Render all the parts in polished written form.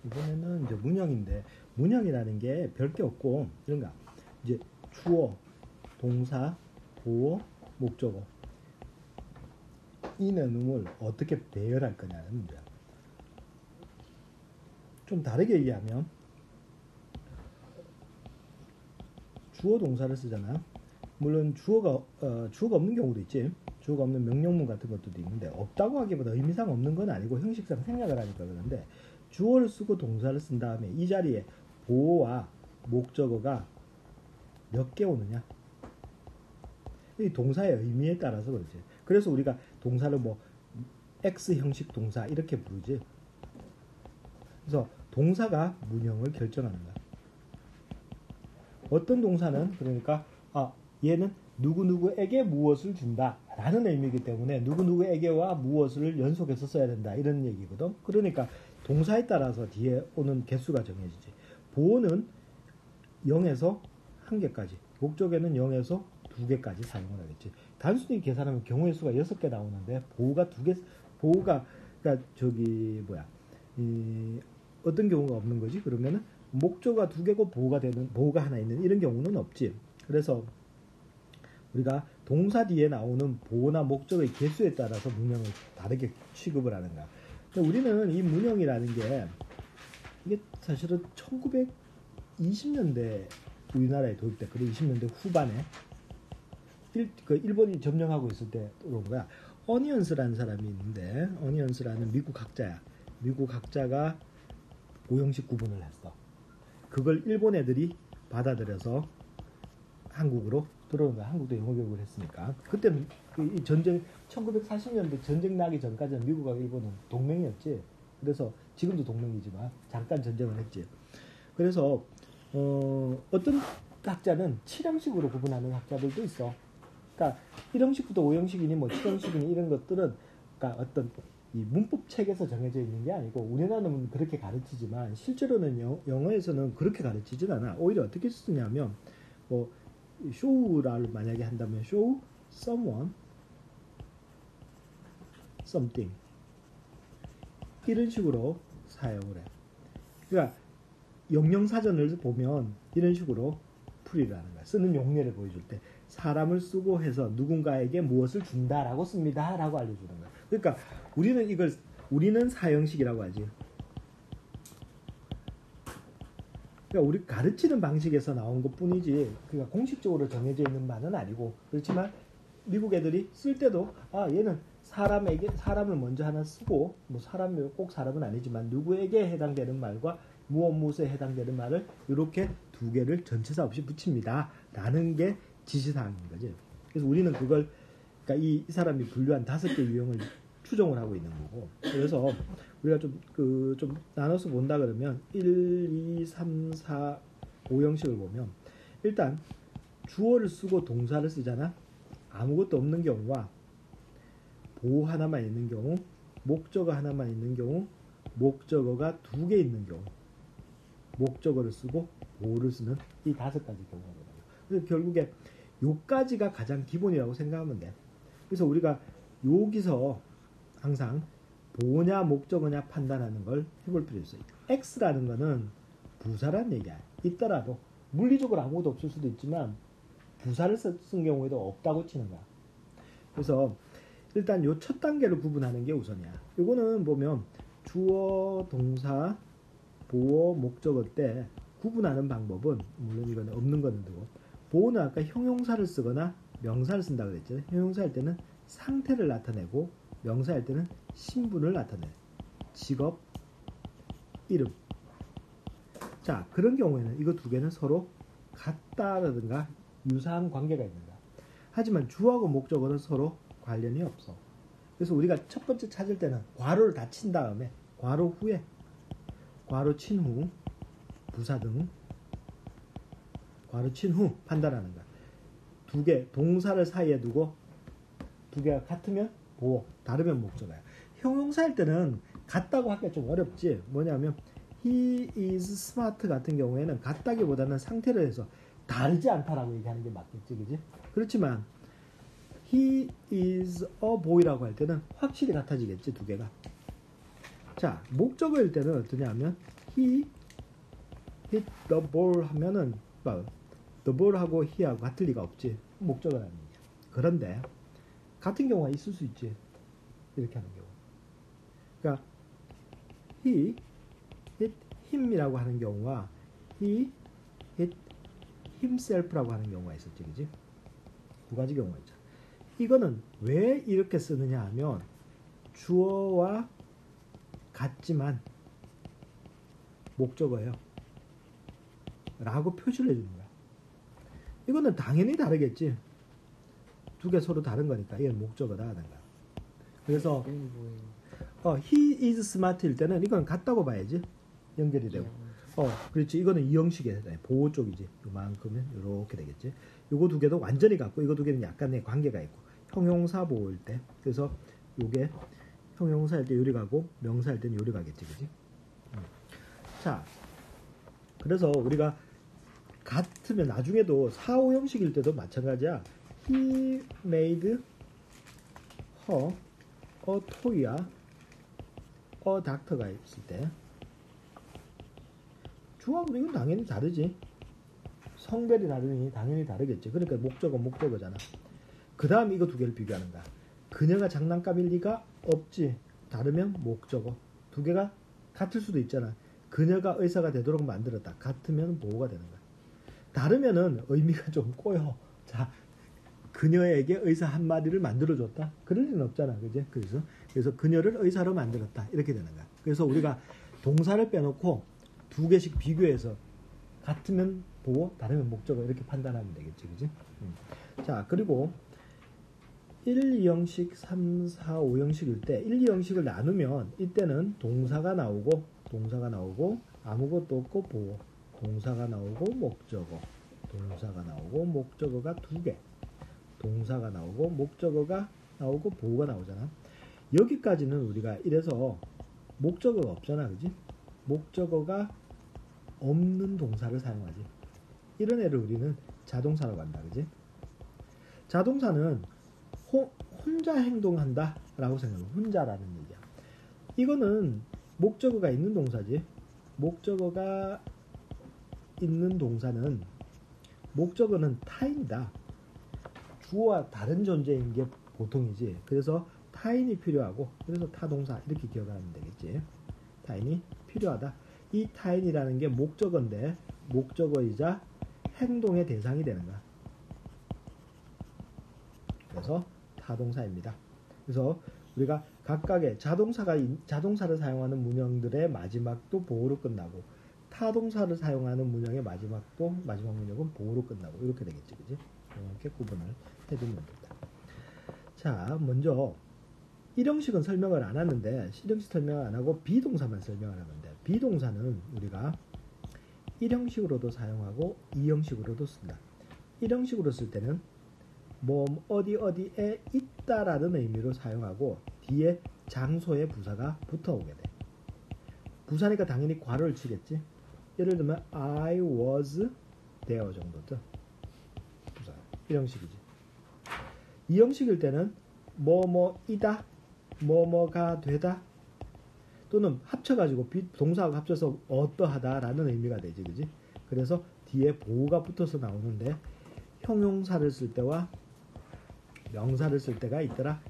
이번에는 이제 문형인데, 문형이라는 게 별게 없고, 그런가 이제 주어, 동사, 보어, 목적어 이 나눔을 어떻게 배열할 거냐는 문제야. 좀 다르게 얘기하면 주어 동사를 쓰잖아. 물론 주어가 없는 경우도 있지. 주어가 없는 명령문 같은 것도 있는데, 없다고 하기보다 의미상 없는 건 아니고 형식상 생략을 하니까 그런데, 주어를 쓰고 동사를 쓴 다음에 이 자리에 보어와 목적어가 몇 개 오느냐, 이 동사의 의미에 따라서 그렇지. 그래서 우리가 동사를 뭐 X 형식 동사 이렇게 부르지. 그래서 동사가 문형을 결정하는 거야. 어떤 동사는 그러니까 얘는 누구누구에게 무엇을 준다 라는 의미이기 때문에 누구누구에게와 무엇을 연속해서 써야 된다 이런 얘기거든. 그러니까 동사에 따라서 뒤에 오는 개수가 정해지지. 보어는 0에서 1개까지, 목적에는 0에서 2개까지 사용을 하겠지. 단순히 계산하면 경우의 수가 6개 나오는데 보어가 2개, 보어가 그러니까 어떤 경우가 없는 거지. 그러면은 목적어가 2개고 보어가 하나 있는 이런 경우는 없지. 그래서 우리가 동사 뒤에 나오는 보어나 목적의 개수에 따라서 문형을 다르게 취급을 하는 거야. 우리는 이 문형이라는 게 이게 사실은 1920년대 우리나라에 도입돼. 그래 20년대 후반에 일본이 점령하고 있을 때 그런 거야. 어니언스라는 사람이 있는데, 어니언스라는 미국 학자야. 미국 학자가 오형식 구분을 했어. 그걸 일본 애들이 받아들여서 한국으로 들어온 거야. 한국도 영어 교육을 했으니까. 그때는 이 전쟁 1940년대 전쟁 나기 전까지는 미국과 일본은 동맹이었지. 그래서 지금도 동맹이지만 잠깐 전쟁을 했지. 그래서 어떤 학자는 7형식으로 구분하는 학자들도 있어. 그러니까 1형식부터 5형식이니 뭐 7형식이니 이런 것들은 그러니까 어떤 이 문법 책에서 정해져 있는 게 아니고, 우리나라는 그렇게 가르치지만 실제로는 영어에서는 그렇게 가르치진 않아. 오히려 어떻게 쓰냐면 뭐 show를 만약에 한다면 show someone something 이런 식으로 사용을 해. 그러니까 영영사전을 보면 이런 식으로 풀이를 하는 거야. 쓰는 용례를 보여줄 때 사람을 쓰고 해서 누군가에게 무엇을 준다라고 씁니다 라고 알려주는 거야. 그러니까 우리는 사형식이라고 하지. 그러니까 우리 가르치는 방식에서 나온 것 뿐이지, 그러니까 공식적으로 정해져 있는 바는 아니고, 그렇지만 미국 애들이 쓸 때도 얘는 사람을 먼저 하나 쓰고, 뭐 꼭 사람은 아니지만 누구에게 해당되는 말과 무엇에 해당되는 말을 이렇게 2개를 전치사 없이 붙입니다 라는 게 지시사항인 거지. 그래서 우리는 그걸, 그러니까 이 사람이 분류한 5개 유형을 추종을 하고 있는 거고. 그래서 우리가 좀 나눠서 본다 그러면 1, 2, 3, 4, 5형식을 보면, 일단 주어를 쓰고 동사를 쓰잖아. 아무것도 없는 경우와 보어 하나만 있는 경우, 목적어 하나만 있는 경우, 목적어가 2개 있는 경우, 목적어를 쓰고 보어를 쓰는 이 5가지 경우거든요. 그래서 결국에 요까지가 가장 기본이라고 생각하면 돼. 그래서 우리가 여기서 항상 보어냐 목적어냐 판단하는 걸 해볼 필요 있어요. X라는 거는 부사란 얘기야. 있더라도 물리적으로 아무것도 없을 수도 있지만 부사를 쓴 경우에도 없다고 치는 거야. 그래서 일단 요 첫 단계를 구분하는 게 우선이야. 요거는 보면 주어, 동사, 보어, 목적어 때 구분하는 방법은, 물론 이거는 없는 거는 되고, 보어는 아까 형용사를 쓰거나 명사를 쓴다 그랬죠. 형용사할 때는 상태를 나타내고, 명사할 때는 신분을 나타내. 직업, 이름. 자, 그런 경우에는 이거 2개는 서로 같다라든가 유사한 관계가 있는 거야. 하지만 주어하고 목적어는 서로 관련이 없어. 그래서 우리가 첫 번째 찾을 때는 괄호를 다 친 다음에 괄호 후에 괄호 친 후 부사 등 괄호 친 후 판단하는 거야. 2개 동사를 사이에 두고 2개가 같으면 보어, 다르면 목적어야. 형용사일 때는 같다고 하기가 좀 어렵지. 뭐냐면 he is smart 같은 경우에는 같다기보다는 상태를 해서 다르지 않다라고 얘기하는 게 맞겠지, 그지? 그렇지만 he is a boy라고 할 때는 확실히 같아지겠지, 2개가. 자, 목적어일 때는 어떠냐면 he hit the ball 하면은 the ball하고 he하고 같을 리가 없지. 목적어라는 얘기야. 그런데 같은 경우가 있을 수 있지. 이렇게 하는 경우. 그러니까 he hit him이라고 하는 경우와 he hit himself라고 하는 경우가 있었지, 그지? 두 가지 경우가 있죠. 이거는 왜 이렇게 쓰느냐 하면 주어와 같지만 목적어예요. 라고 표시를 해주는 거야. 이거는 당연히 다르겠지. 두 개 서로 다른 거니까 이건 목적어다 하는 거야. 그래서 he is smart일 때는 이건 같다고 봐야지. 연결이 되고. 그렇지. 이거는 이 형식에 보호 쪽이지. 요만큼은 이렇게 되겠지. 요거 두 개도 완전히 같고 이거 두 개는 약간의 관계가 있고. 형용사 보호일 때. 그래서 요게 형용사일 때 요리 가고 명사일 때는 요리 가겠지. 그지? 자. 그래서 우리가 같으면 나중에도 사호 형식일 때도 마찬가지야. He made her a toy야. a doctor가 있을 때 주어하고 이건 당연히 다르지. 성별이 다르니 당연히 다르겠지. 그러니까 목적어잖아. 그 다음 이거 두 개를 비교하는 거야. 그녀가 장난감일 리가 없지. 다르면 목적어. 두 개가 같을 수도 있잖아. 그녀가 의사가 되도록 만들었다. 같으면 보호가 되는 거야. 다르면은 의미가 좀 꼬여. 자, 그녀에게 의사 한 마리를 만들어줬다. 그럴 리는 없잖아, 그지? 그래서 그녀를 의사로 만들었다. 이렇게 되는 거야. 그래서 우리가 동사를 빼놓고 두 개씩 비교해서 같으면 보호, 다르면 목적어 이렇게 판단하면 되겠지, 그지? 자, 그리고 1, 2형식, 3, 4, 5형식일 때 1, 2형식을 나누면 이때는 동사가 나오고 아무것도 없고 보호, 동사가 나오고 목적어, 동사가 나오고 목적어가 두 개, 동사가 나오고 목적어가 나오고 보호가 나오잖아. 여기까지는 우리가 이래서 목적어가 없잖아, 그지? 목적어가 없는 동사를 사용하지. 이런 애를 우리는 자동사라고 한다, 그지? 자동사는 혼자 행동한다 라고 생각해. 혼자라는 얘기야. 이거는 목적어가 있는 동사지. 목적어가 있는 동사는 목적어는 타인이다. 주어와 다른 존재인 게 보통이지. 그래서 타인이 필요하고, 그래서 타동사 이렇게 기억하면 되겠지. 타인이 필요하다. 이 타인이라는 게 목적어인데 목적어이자 행동의 대상이 되는 거야. 그래서 타동사입니다. 그래서 우리가 각각의 자동사를 사용하는 문형들의 마지막도 보호로 끝나고 타동사를 사용하는 문형의 마지막 문형은 보호로 끝나고 이렇게 되겠지, 그지? 이렇게 구분을 해두면 된다. 자, 먼저 1형식은 설명을 안 하는데 실형식 설명을 안 하고 비동사만 설명을 하는데 비동사는 우리가 1형식으로도 사용하고 2형식으로도 쓴다. 1형식으로 쓸 때는 어디에 있다라는 의미로 사용하고 뒤에 장소의 부사가 붙어오게 돼. 부사니까 당연히 괄호를 치겠지. 예를 들면 I was there 정도죠. 부사. 1형식이지. 2형식일 때는 뭐뭐이다, 뭐뭐가 되다, 또는 합쳐가지고 동사하고 합쳐서 어떠하다라는 의미가 되지, 그지? 그래서 뒤에 보호가 붙어서 나오는데 형용사를 쓸 때와 명사를 쓸 때가 있더라.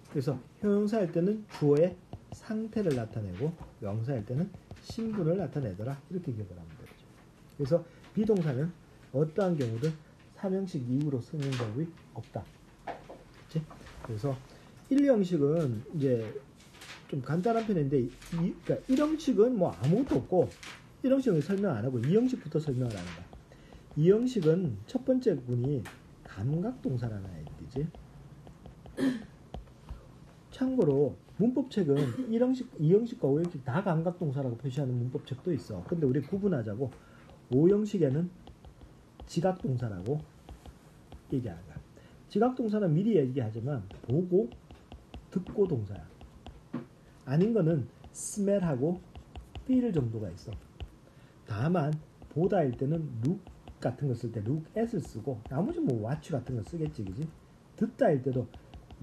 그래서 형용사일 때는 주어의 상태를 나타내고 명사일 때는 신분을 나타내더라. 이렇게 기억을 하면 되죠. 그래서 비동사는 어떠한 경우든 3형식 이후로 쓰는 적이 없다. 그치? 그래서 1형식은 이제 좀 간단한 편인데 그러니까 1형식은 뭐 아무것도 없고 1형식은 설명 안 하고 2형식부터 설명을 하는 거야. 2형식은 첫 번째 군이 감각동사라는 아이들이지. 참고로 문법책은 1형식, 2형식과 5형식 다 감각동사라고 표시하는 문법책도 있어. 근데 우리 구분하자고 5형식에는 지각동사라고 얘기하는 거야. 지각동사는 미리 얘기하지만 보고 듣고 동사야. 아닌 거는 smell하고 feel 정도가 있어. 다만 보다일 때는 look 같은 거 쓸 때 look at을 쓰고 나머지 뭐 watch 같은 거 쓰겠지, 그지? 듣다일 때도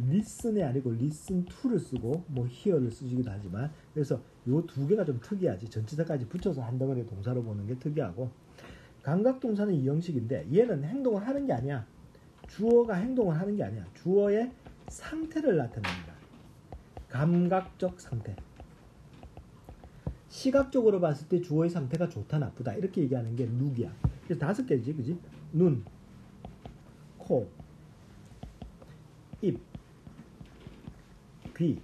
listen이 아니고 listen to를 쓰고 뭐 hear를 쓰기도 하지만 그래서 요 두 개가 좀 특이하지. 전치사까지 붙여서 한 덩어리 동사로 보는 게 특이하고, 감각동사는 이 형식인데 얘는 행동을 하는 게 아니야. 주어가 행동을 하는 게 아니야. 주어의 상태를 나타냅니다. 감각적 상태. 시각적으로 봤을 때 주어의 상태가 좋다 나쁘다 이렇게 얘기하는 게 룩이야. 그래서 5개지, 그지? 눈, 코, 입, 귀,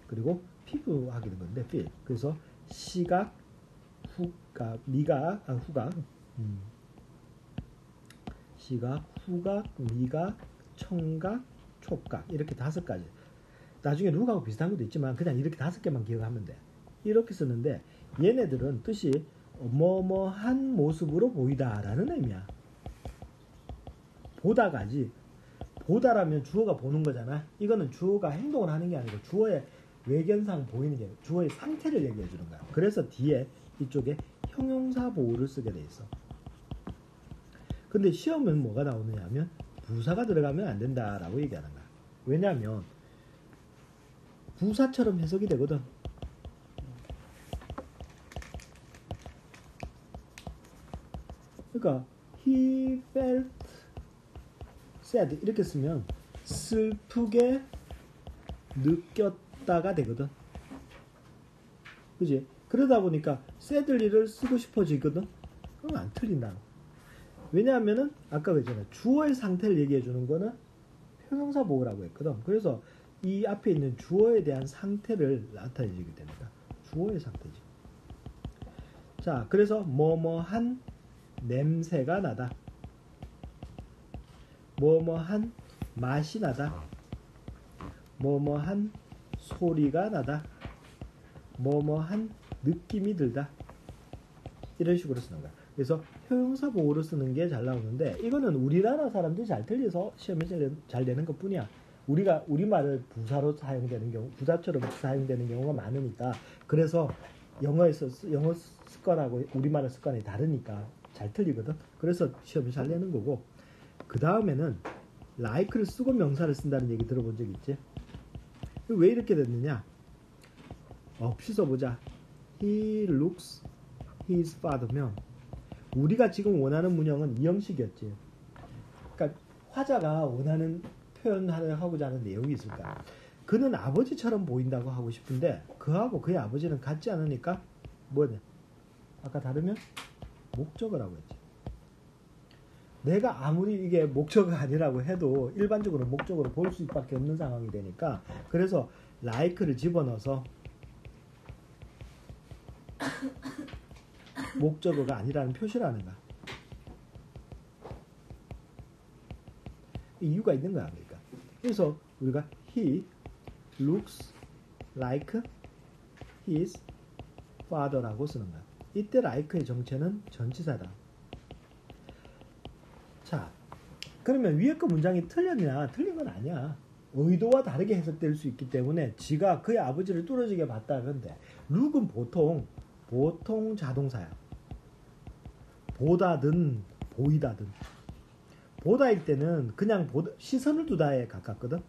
그리고 피부 하게 된 건데 feel. 그래서 시각, 후각, 미각, 후각, 시각, 후각, 미각, 청각, 촉각 이렇게 5가지. 나중에 룩하고 비슷한 것도 있지만 그냥 이렇게 5개만 기억하면 돼. 이렇게 쓰는데 얘네들은 뜻이 뭐뭐한 모습으로 보이다라는 의미야. 보다가지. 보다라면 주어가 보는 거잖아. 이거는 주어가 행동을 하는 게 아니고 주어의 외견상 보이는 게 주어의 상태를 얘기해 주는 거야. 그래서 뒤에 이쪽에 형용사 보호를 쓰게 돼 있어. 근데 시험은 뭐가 나오느냐 하면 부사가 들어가면 안 된다라고 얘기하는 거야. 왜냐하면 부사처럼 해석이 되거든. 그러니까 he felt sad 이렇게 쓰면 슬프게 느꼈다가 되거든. 그지? 그러다 보니까 sadly를 쓰고 싶어지거든. 그럼 안 틀린다. 왜냐하면은 아까 그랬잖아. 주어의 상태를 얘기해 주는 거는 형용사 보호라고 했거든. 그래서 이 앞에 있는 주어에 대한 상태를 나타내주게 됩니다. 주어의 상태지. 자, 그래서 뭐뭐한 냄새가 나다. 뭐뭐한 맛이 나다. 뭐뭐한 소리가 나다. 뭐뭐한 느낌이 들다. 이런 식으로 쓰는 거야. 그래서 형용사 보호로 쓰는 게 잘 나오는데 이거는 우리나라 사람들이 잘 틀려서 시험에 잘 내는 것 뿐이야. 우리가 우리말을 부사로 사용되는 경우, 부사처럼 사용되는 경우가 많으니까 그래서 영어 습관하고 우리말의 습관이 다르니까 잘 틀리거든. 그래서 시험을 잘 내는 거고 그 다음에는 like를 쓰고 명사를 쓴다는 얘기 들어본 적 있지? 왜 이렇게 됐느냐? 없이 써보자. He looks his father면 우리가 지금 원하는 문형은 이 형식이었지. 그러니까 화자가 원하는 표현하고자 하는 내용이 있을까? 그는 아버지처럼 보인다고 하고 싶은데 그하고 그의 아버지는 같지 않으니까 뭐냐? 아까 다르면 목적어라고 했지. 내가 아무리 이게 목적어가 아니라고 해도 일반적으로 목적어로 볼 수밖에 없는 상황이 되니까 그래서 like를 집어넣어서 목적어가 아니라는 표시를 하는 거야. 이유가 있는 거야. 그러니까. 그래서 우리가 he looks like his father라고 쓰는 거야. 이때 like의 정체는 전치사다. 자, 그러면 위에 거 문장이 틀렸냐? 틀린 건 아니야. 의도와 다르게 해석될 수 있기 때문에 지가 그의 아버지를 뚫어지게 봤다면 돼. look은 보통 자동사야. 보다든 보이다든. 보다일 때는 그냥 시선을 두다에 가깝거든.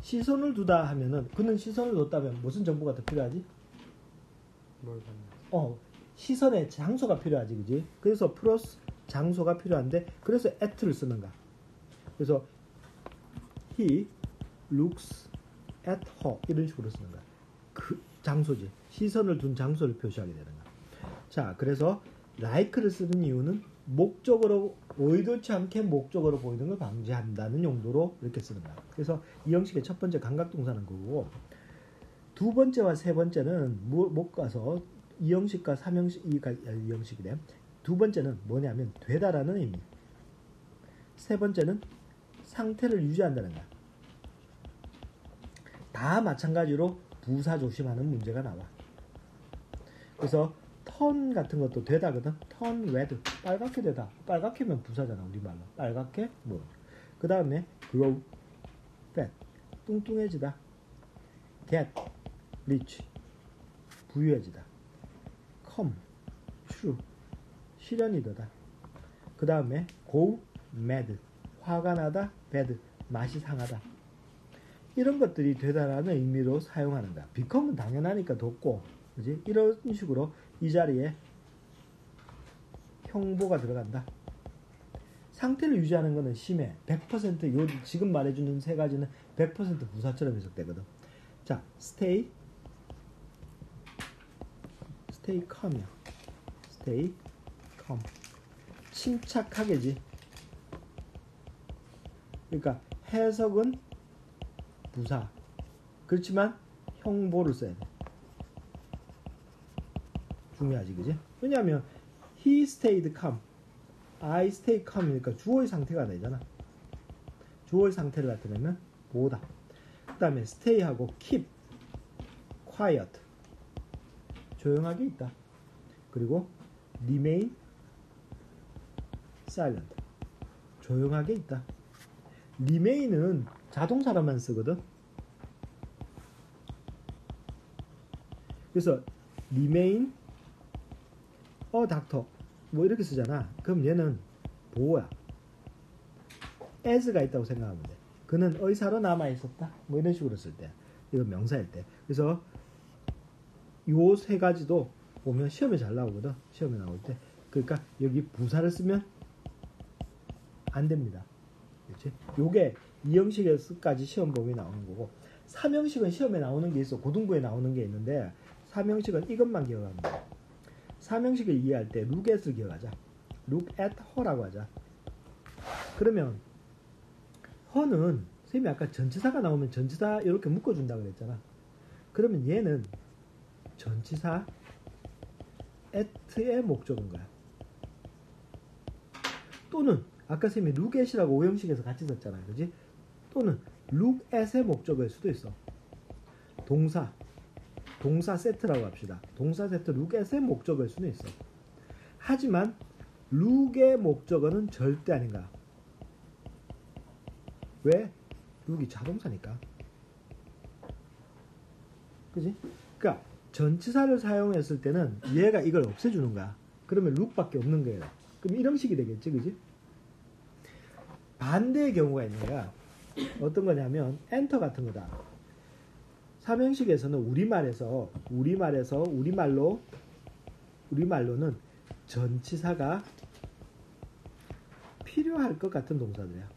시선을 두다 하면은 그는 시선을 뒀다면 무슨 정보가 더 필요하지? 뭘 봤냐? 시선의 장소가 필요하지, 그지? 그래서 플러스 장소가 필요한데 그래서 at를 쓰는 거야. 그래서 he looks at her 이런 식으로 쓰는 거야. 그 장소지. 시선을 둔 장소를 표시하게 되는 거야. 자, 그래서 like를 쓰는 이유는 목적으로 의도치 않게 목적으로 보이는 걸 방지한다는 용도로 이렇게 쓰는 거야. 그래서 이 형식의 첫 번째 감각동사는 그거고 두 번째와 세 번째는 못 가서 이 형식과 이 형식이래. 두 번째는 뭐냐면 되다라는 의미. 세 번째는 상태를 유지한다는 거야. 다 마찬가지로 부사 조심하는 문제가 나와. 그래서 턴 같은 것도 되다거든. 턴 레드 빨갛게 되다. 빨갛게면 부사잖아 우리말로. 빨갛게 뭐. 그 다음에 grow fat 뚱뚱해지다. get rich 부유해지다. come true 실현이 되다. 그 다음에 go mad 화가 나다. bad 맛이 상하다. 이런 것들이 되다라는 의미로 사용하는 거야. become은 당연하니까 뒀고, 그지? 이런 식으로 이 자리에 형보가 들어간다. 상태를 유지하는 것은 심해. 100% 요 지금 말해주는 세 가지는 100% 부사처럼 해석되거든. 자, stay calm이야. stay calm. 침착하게지. 그러니까 해석은 부사. 그렇지만 형보를 써야 돼. 중요하지, 그지? 왜냐하면 he stayed calm, I stay calm이니까 주어의 상태가 되잖아. 주어의 상태를 나타내면 보다. 그 다음에 stay하고 keep, quiet, 조용하게 있다. 그리고 remain silent, 조용하게 있다. remain은 자동사로만 쓰거든. 그래서 remain 닥터 뭐 이렇게 쓰잖아. 그럼 얘는 보호야. as가 있다고 생각하면 돼. 그는 의사로 남아있었다. 뭐 이런 식으로 쓸 때. 이건 명사일 때. 그래서 요 세 가지도 보면 시험에 잘 나오거든. 시험에 나올 때. 그러니까 여기 부사를 쓰면 안 됩니다. 그렇지? 요게 2형식에서까지 시험 범위 나오는 거고, 3형식은 시험에 나오는 게 있어. 고등부에 나오는 게 있는데 3형식은 이것만 기억하면 돼. 3형식을 이해할 때 look at을 기억하자. look at her라고 하자. 그러면 her는 선생님이 아까 전치사가 나오면 전치사 이렇게 묶어준다고 그랬잖아. 그러면 얘는 전치사 at의 목적인 거야. 또는 아까 선생님이 look at이라고 5형식에서 같이 썼잖아. 그지? 또는 look at의 목적일 수도 있어. 동사 세트라고 합시다. 동사 세트 look at의 목적일 수는 있어. 하지만 look의 목적어는 절대 아닌가. 왜? look이 자동사니까. 그지? 그러니까 전치사를 사용했을 때는 얘가 이걸 없애주는 거야. 그러면 look밖에 없는 거예요. 그럼 이런 식이 되겠지, 그지? 반대의 경우가 있는 거야. 어떤 거냐면 enter 같은 거다. 3형식에서는 우리말로는 전치사가 필요할 것 같은 동사들이야.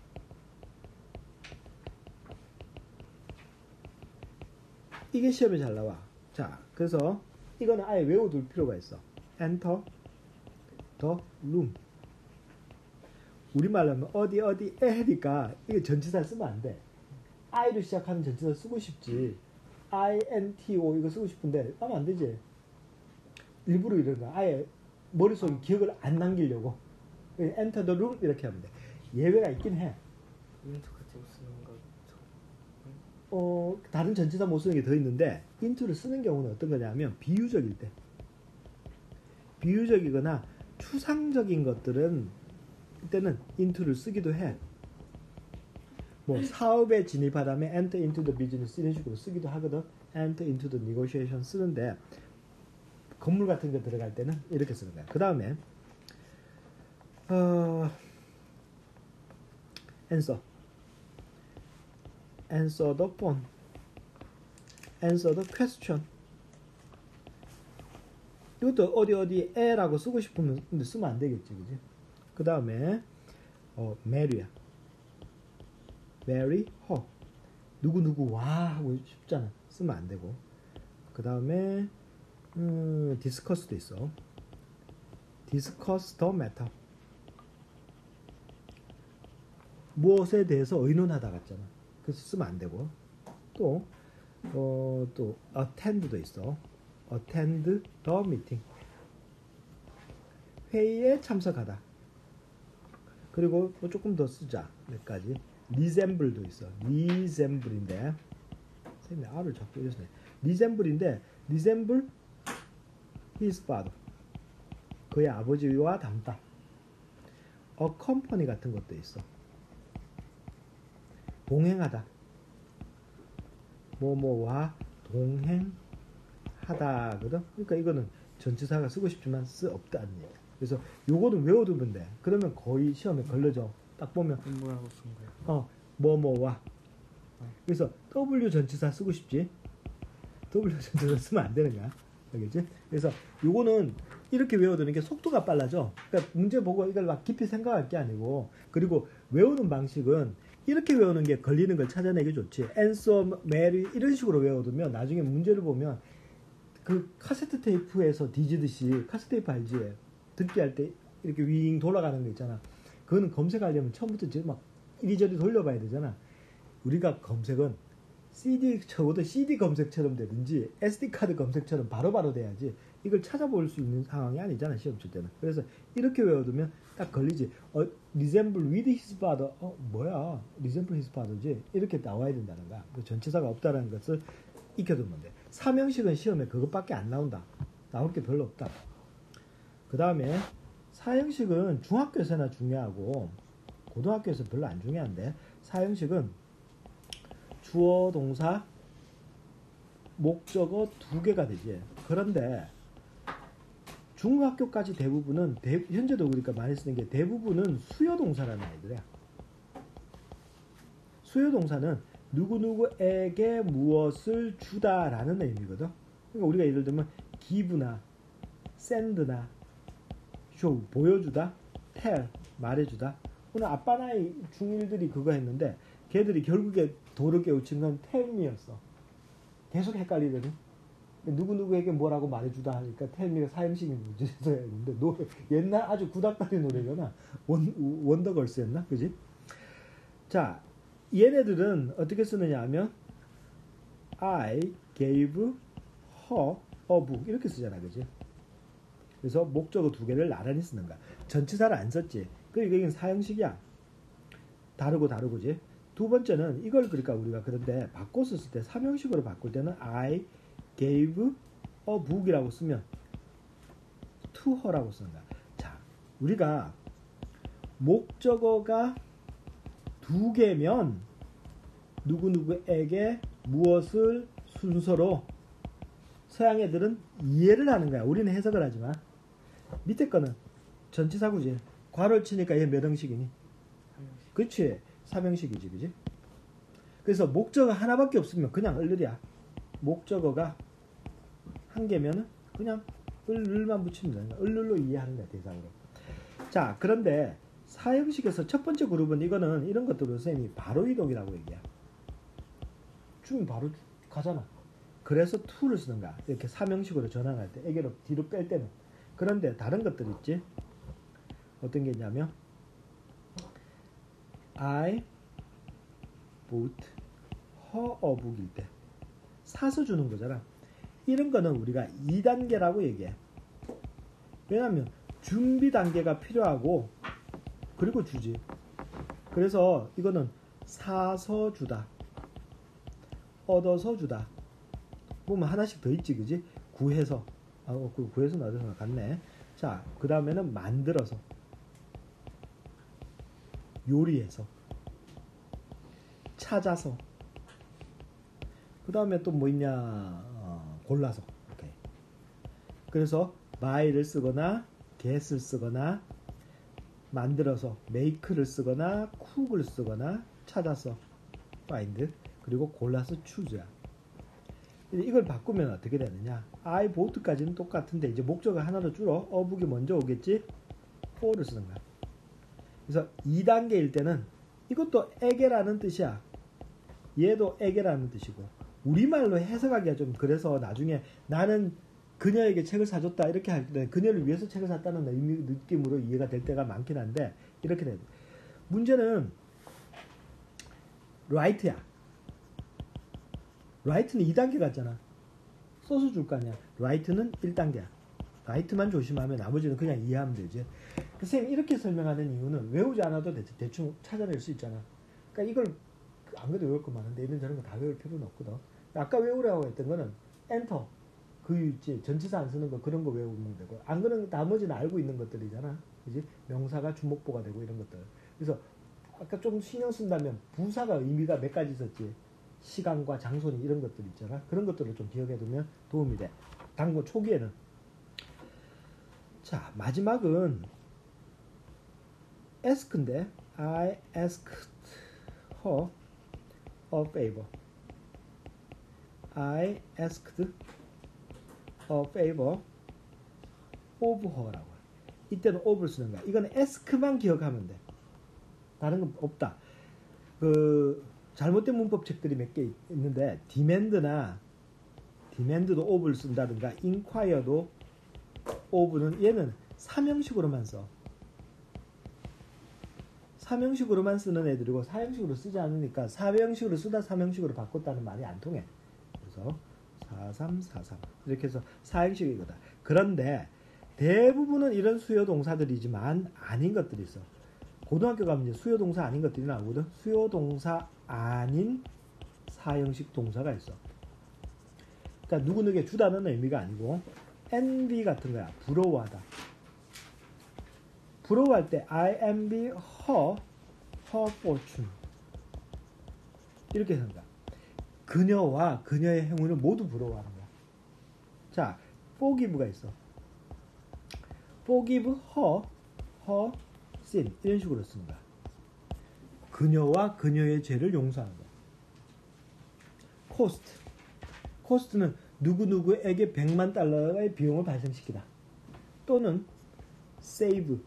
이게 시험에 잘 나와. 자, 그래서 이거는 아예 외워둘 필요가 있어. enter the room. 우리말로 하면 어디에 하니까 이게 전치사 쓰면 안 돼. I로 시작하는 전치사 쓰고 싶지. INTO 이거 쓰고 싶은데 하면 안 되지. 일부러 이런 거. 아예 머릿속에 기억을 안 남기려고. enter the room 이렇게 하면 돼. 예외가 있긴 해. 인트 같은 거 쓰는 거. 다른 전치사 못 쓰는 게 더 있는데 into를 쓰는 경우는 어떤 거냐면 비유적일 때. 비유적이거나 추상적인 것들은 이때는 into를 쓰기도 해. 뭐 사업에 진입하다면 enter into the business 이런 식으로 쓰기도 하거든. enter into the negotiation 쓰는데 건물 같은 거 들어갈 때는 이렇게 쓰는 거야. 그 다음에 answer the phone, answer the question. 이것도 어디에라고 쓰고 싶으면 근데 쓰면 안 되겠지, 그지? 그 다음에 marry야. marry her. 누구 와 하고 싶잖아. 쓰면 안 되고. 그 다음에 discuss도 있어. discuss the matter. 무엇에 대해서 의논하다 같잖아. 그래서 쓰면 안 되고. 또 attend도 있어. attend the meeting. 회의에 참석하다. 그리고 조금 더 쓰자. 몇 가지. resemble도 있어. resemble인데 선생님이 R을 자꾸 이랬네. resemble인데 resemble his father. 그의 아버지와 닮다. accompany 같은 것도 있어. 동행하다. 뭐뭐와 동행하다거든. 그러니까 이거는 전치사가 쓰고 싶지만 없다는 얘기야. 그래서 요거는 외워두면 돼. 그러면 거의 시험에 걸려져. 딱 보면 뭐라고 쓴 거야? 뭐뭐와 그래서 W 전치사 쓰고 싶지? W 전치사 쓰면 안 되는 거야. 알겠지? 그래서 요거는 이렇게 외워두는 게 속도가 빨라져. 그러니까 문제 보고 이걸 막 깊이 생각할 게 아니고, 그리고 외우는 방식은 이렇게 외우는 게 걸리는 걸 찾아내기 좋지. answer, Mary 이런 식으로 외워두면 나중에 문제를 보면 그 카세트 테이프에서 뒤지듯이, 카세트 테이프 알지? 듣기 할 때 이렇게 윙 돌아가는 거 있잖아. 그거는 검색하려면 처음부터 막 이리저리 돌려봐야 되잖아. 우리가 검색은 CD 적어도 CD 검색처럼 되든지 SD 카드 검색처럼 바로바로 돼야지 이걸 찾아볼 수 있는 상황이 아니잖아, 시험 칠 때는. 그래서 이렇게 외워두면 딱 걸리지. resemble with his father. 뭐야? resemble his father지? 이렇게 나와야 된다는 거야. 전치사가 없다는 것을 익혀두면 돼. 삼형식은 시험에 그것밖에 안 나온다. 나올 게 별로 없다. 그 다음에 사형식은 중학교에서나 중요하고 고등학교에서 별로 안 중요한데, 사형식은 주어, 동사, 목적어 두 개가 되지. 그런데 중학교까지 대부분은 현재도 우리가 많이 쓰는 게 대부분은 수요동사라는 아이들이야. 수요동사는 누구누구에게 무엇을 주다라는 의미거든. 그러니까 우리가 예를 들면 give나 send나 show 보여주다, tell 말해주다. 오늘 아빠 나이 중1들이 그거 했는데 걔들이 결국에 도를 깨우친 건 tell me였어. 계속 헷갈리거든. 누구누구에게 뭐라고 말해주다 하니까 tell me가 사형식인 문제에서 했는데 노래 옛날 아주 구닥다리 노래거나 원더걸스였나? 그지? 자, 얘네들은 어떻게 쓰느냐 하면 I gave her a book 이렇게 쓰잖아. 그지? 그래서 목적어 두 개를 나란히 쓰는 거야. 전치사를 안 썼지. 그러니까 이건 사형식이야. 다르고지. 두 번째는 이걸 그러니까 우리가 그런데 바꿔 썼을 때 삼형식으로 바꿀 때는 I gave a book이라고 쓰면 to her라고 쓰는 거야. 자, 우리가 목적어가 두 개면 누구누구에게 무엇을 순서로 서양 애들은 이해를 하는 거야. 우리는 해석을 하지만 밑에 거는 전치사구지. 괄호를 치니까 얘 몇 형식이니? 그치? 삼형식이지. 그지? 그래서 목적어 하나밖에 없으면 그냥 을을이야. 목적어가 한 개면은 그냥 을만 붙이면 되는 거야. 을로 이해하는 거야, 대상으로. 자, 그런데 사형식에서 첫 번째 그룹은 이거는 이런 것들로 선생님이 바로 이동이라고 얘기해. 쭉 바로 가잖아. 그래서 to를 쓰는 거야. 이렇게 삼형식으로 전환할 때, 애교로 뒤로 뺄 때는. 그런데 다른 것들 있지? 어떤 게 있냐면 I bought her a book일 때 사서 주는 거잖아. 이런 거는 우리가 2단계라고 얘기해. 왜냐면 준비 단계가 필요하고 그리고 주지. 그래서 이거는 사서 주다, 얻어서 주다. 보면 하나씩 더 있지, 그지? 구해서. 구해서 얻어서 같네. 자, 그 다음에는 만들어서, 요리해서, 찾아서. 그 다음에 또 뭐 있냐? 골라서. 이렇게. 그래서 buy를 쓰거나 get을 쓰거나 만들어서 make를 쓰거나 cook을 쓰거나 찾아서 find, 그리고 골라서 choose야. 이걸 바꾸면 어떻게 되느냐? I bought까지는 똑같은데 이제 목적어 하나로 줄어. 어북이 먼저 오겠지? for를 쓰는 거야. 그래서 2단계일 때는 이것도 에게라는 뜻이야. 얘도 에게라는 뜻이고, 우리말로 해석하기가 좀 그래서 나중에 나는 그녀에게 책을 사줬다 이렇게 할 때 그녀를 위해서 책을 샀다는 의미, 느낌으로 이해가 될 때가 많긴 한데 이렇게 돼. 문제는 write야. write는 2단계 같잖아. 써서 줄 거 아니야. write는 1단계야. write만 조심하면 나머지는 그냥 이해하면 되지. 선생님 이렇게 설명하는 이유는 외우지 않아도 대충 찾아낼 수 있잖아. 그러니까 이걸 안 그래도 외울 거 많은데 이런 저런 거 다 외울 필요는 없거든. 아까 외우라고 했던 거는 엔터, 그 있지, 전치사 안 쓰는 거 그런 거 외우면 되고, 안 그런 나머지는 알고 있는 것들이잖아. 그지? 명사가 주목보가 되고 이런 것들. 그래서 아까 좀 신경 쓴다면 부사가 의미가 몇 가지 있었지. 시간과 장소니 이런 것들 있잖아. 그런 것들을 좀 기억해 두면 도움이 돼. 당고 초기에는. 자, 마지막은 ask인데 I asked her a favor. I asked a favor of her라고. 이때는 of를 쓰는 거야. 이건 ask만 기억하면 돼. 다른 건 없다. 그 잘못된 문법책들이 몇 개 있는데 demand도 of를 쓴다든가 inquire도 of는 얘는 삼형식으로만 써. 삼형식으로만 쓰는 애들이고 사형식으로 쓰지 않으니까 사형식으로 쓰다 삼형식으로 바꿨다는 말이 안 통해. 그래서 4343 이렇게 해서 사형식이거든. 그런데 대부분은 이런 수요동사들이지만 아닌 것들이 있어. 고등학교 가면 이제 수요동사 아닌 것들이 나오거든. 수요동사 아닌 사형식 동사가 있어. 그러니까 누구에게 주다는 의미가 아니고 envy 같은 거야. 부러워하다. 부러워할 때 I envy her fortune 이렇게 생각. 그녀와 그녀의 행운을 모두 부러워하는 거야. 자, forgive가 있어. forgive her sin 이런 식으로 쓰는 거야. 그녀와 그녀의 죄를 용서하는 거야. cost는 누구누구에게 100만 달러의 비용을 발생시키다. 또는 save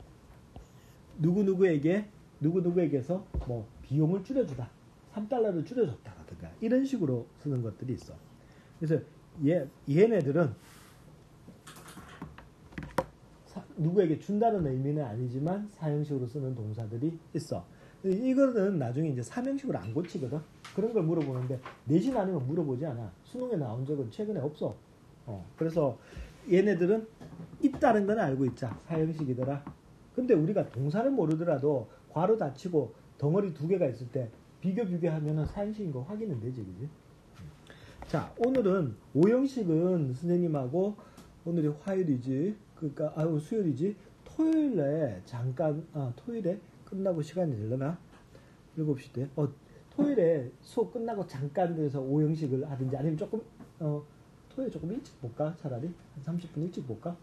누구누구에게서 뭐 비용을 줄여주다. 3달러를 줄여줬다라든가 이런 식으로 쓰는 것들이 있어. 그래서 얘네들은 누구에게 준다는 의미는 아니지만 사형식으로 쓰는 동사들이 있어. 이거는 나중에 이제 삼형식으로 안 고치거든. 그런 걸 물어보는데 내신 아니면 물어보지 않아. 수능에 나온 적은 최근에 없어. 그래서 얘네들은 있다는 건 알고 있자. 사형식이더라. 근데 우리가 동사를 모르더라도 괄호 닫히고 덩어리 두 개가 있을 때 비교하면은 사형식인 거 확인은 되지, 그지? 자, 오늘은 오형식은 선생님하고 오늘이 화요일이지. 그러니까 수요일이지. 토요일에 잠깐 토요일에 끝나고 시간이 되려나? 7시 때. 토요일에 수업 끝나고 잠깐 돼서 오형식을 하든지 아니면 조금 토요일에 조금 일찍 볼까? 차라리 한 30분 일찍 볼까?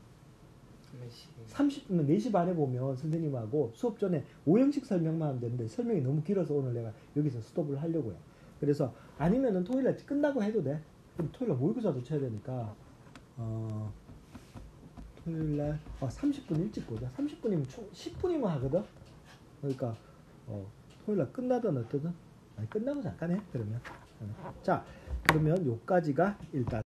30분은 4시 반에 보면 선생님하고 수업 전에 오형식 설명만 하면 되는데 설명이 너무 길어서 오늘 내가 여기서 스톱을 하려고요. 그래서 아니면은 토요일에 끝나고 해도 돼. 그럼 토요일에 모의고사도 쳐야 되니까 토요일날 30분 일찍 보자. 30분이면 총 10분이면 하거든. 그러니까 토요일날 끝나든 어떠든 아니 끝나고 잠깐 해. 그러면 자 그러면 요까지가 일단